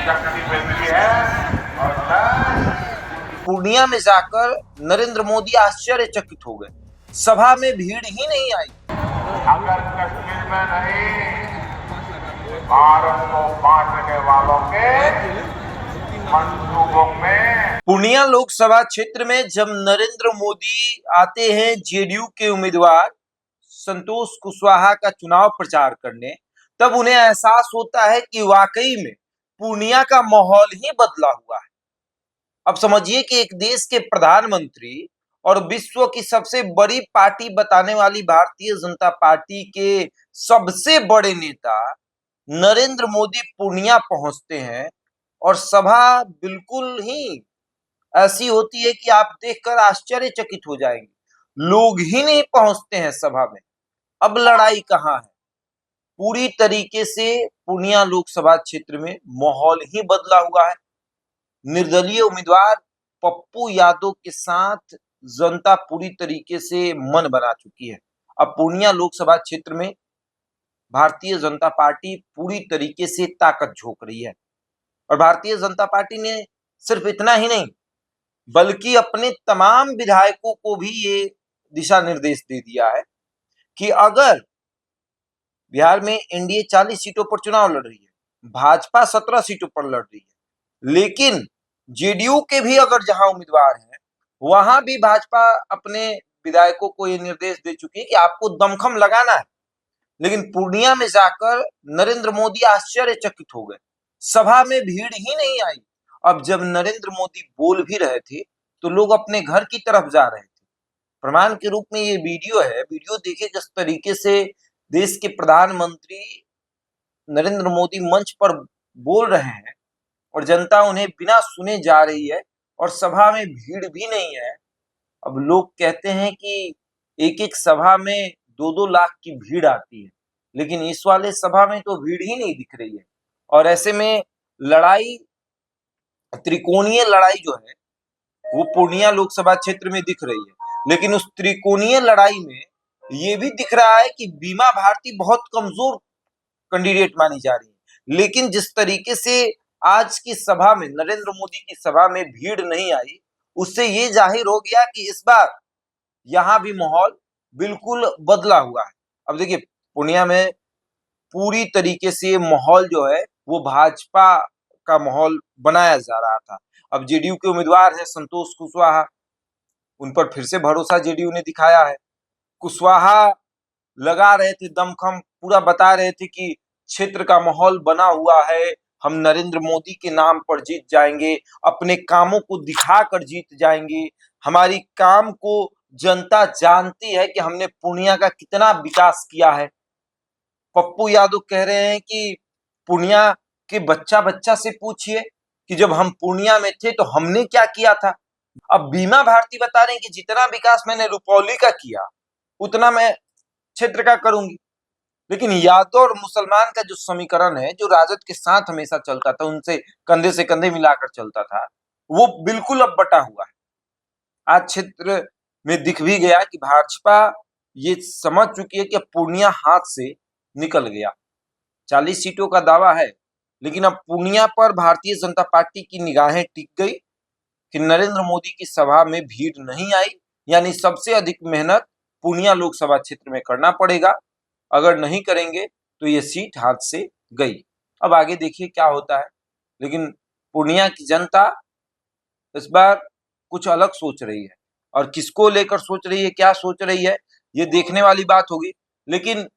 शक्ति मिलती है। और पूर्णिया में जाकर नरेंद्र मोदी आश्चर्यचकित हो गए। सभा में भीड़ ही नहीं आई। अगर कश्मीर में नहीं, भारत को बांटने वालों के मंसूबों में। पूर्णिया लोकसभा क्षेत्र में जब नरेंद्र मोदी आते हैं जेडीयू के उम्मीदवार संतोष कुशवाहा का चुनाव प्रचार करने, तब उन्हें एहसास होता है कि वाकई में पूर्णिया का माहौल ही बदला हुआ है। अब समझिए कि एक देश के प्रधानमंत्री और विश्व की सबसे बड़ी पार्टी बताने वाली भारतीय जनता पार्टी के सबसे बड़े नेता नरेंद्र मोदी पूर्णिया पहुंचते हैं और सभा बिल्कुल ही ऐसी होती है कि आप देखकर आश्चर्यचकित हो जाएंगे। लोग ही नहीं पहुंचते हैं सभा में। अब लड़ाई कहां है? पूरी तरीके से पूर्णिया लोकसभा क्षेत्र में माहौल ही बदला हुआ है। निर्दलीय उम्मीदवार पप्पू यादव के साथ जनता पूरी तरीके से मन बना चुकी है। अब पूर्णिया लोकसभा क्षेत्र में भारतीय जनता पार्टी पूरी तरीके से ताकत झोंक रही है और भारतीय जनता पार्टी ने सिर्फ इतना ही नहीं बल्कि अपने तमाम विधायकों को भी ये दिशा निर्देश दे दिया है कि अगर बिहार में एनडीए 40 सीटों पर चुनाव लड़ रही है, भाजपा 17 सीटों पर लड़ रही है, लेकिन जेडीयू के भी अगर जहां उम्मीदवार हैं वहां भी भाजपा अपने विधायकों को ये निर्देश दे चुकी है कि आपको दमखम लगाना है। लेकिन पूर्णिया में जाकर नरेंद्र मोदी आश्चर्यचकित हो गए। सभा में भीड़ ही नहीं आई। अब जब नरेंद्र मोदी बोल भी रहे थे तो लोग अपने घर की तरफ जा रहे थे। प्रमाण के रूप में ये वीडियो है। वीडियो देखिए किस तरीके से देश के प्रधानमंत्री नरेंद्र मोदी मंच पर बोल रहे हैं और जनता उन्हें बिना सुने जा रही है और सभा में भीड़ भी नहीं है। अब लोग कहते हैं कि एक एक सभा में 2-2 लाख की भीड़ आती है, लेकिन इस वाले सभा में तो भीड़ ही नहीं दिख रही है। और ऐसे में लड़ाई, त्रिकोणीय लड़ाई जो है वो पूर्णिया लोकसभा क्षेत्र में दिख रही है। लेकिन उस त्रिकोणीय लड़ाई में ये भी दिख रहा है कि बीमा भारती बहुत कमजोर कैंडिडेट मानी जा रही है। लेकिन जिस तरीके से आज की सभा में, नरेंद्र मोदी की सभा में भीड़ नहीं आई, उससे ये जाहिर हो गया कि इस बार यहाँ भी माहौल बिल्कुल बदला हुआ है। अब देखिए पूर्णिया में पूरी तरीके से माहौल जो है वो भाजपा का माहौल बनाया जा रहा था। अब जेडीयू के उम्मीदवार है संतोष कुशवाहा, उन पर फिर से भरोसा जेडीयू ने दिखाया है। कुशवाहा लगा रहे थे दमखम, पूरा बता रहे थे कि क्षेत्र का माहौल बना हुआ है, हम नरेंद्र मोदी के नाम पर जीत जाएंगे, अपने कामों को दिखाकर जीत जाएंगे, हमारी काम को जनता जानती है कि हमने पूर्णिया का कितना विकास किया है। पप्पू यादव कह रहे हैं कि पूर्णिया के बच्चा बच्चा से पूछिए कि जब हम पूर्णिया में थे तो हमने क्या किया था। अब बीमा भारती बता रहे हैं कि जितना विकास मैंने रुपौली का किया उतना मैं क्षेत्र का करूंगी। लेकिन यादव और मुसलमान का जो समीकरण है, जो राजद के साथ हमेशा चलता था, उनसे कंधे से कंधे मिलाकर चलता था, वो बिल्कुल अब बटा हुआ है। आज क्षेत्र में दिख भी गया कि भाजपा ये समझ चुकी है कि अब पूर्णिया हाथ से निकल गया। 40 सीटों का दावा है, लेकिन अब पूर्णिया पर भारतीय जनता पार्टी की निगाहें टिक गई कि नरेंद्र मोदी की सभा में भीड़ नहीं आई, यानी सबसे अधिक मेहनत पूर्णिया लोकसभा क्षेत्र में करना पड़ेगा। अगर नहीं करेंगे तो ये सीट हाथ से गई। अब आगे देखिए क्या होता है। लेकिन पूर्णिया की जनता इस बार कुछ अलग सोच रही है और किसको लेकर सोच रही है, क्या सोच रही है, ये देखने वाली बात होगी। लेकिन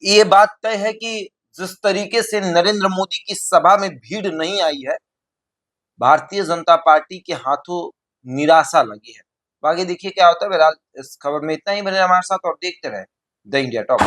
ये बात तय है कि जिस तरीके से नरेंद्र मोदी की सभा में भीड़ नहीं आई है, भारतीय जनता पार्टी के हाथों निराशा लगी है। तो आगे देखिए क्या होता है। बहरहाल इस खबर में इतना ही। बने हमारे साथ और देखते रहे द इंडिया टॉक।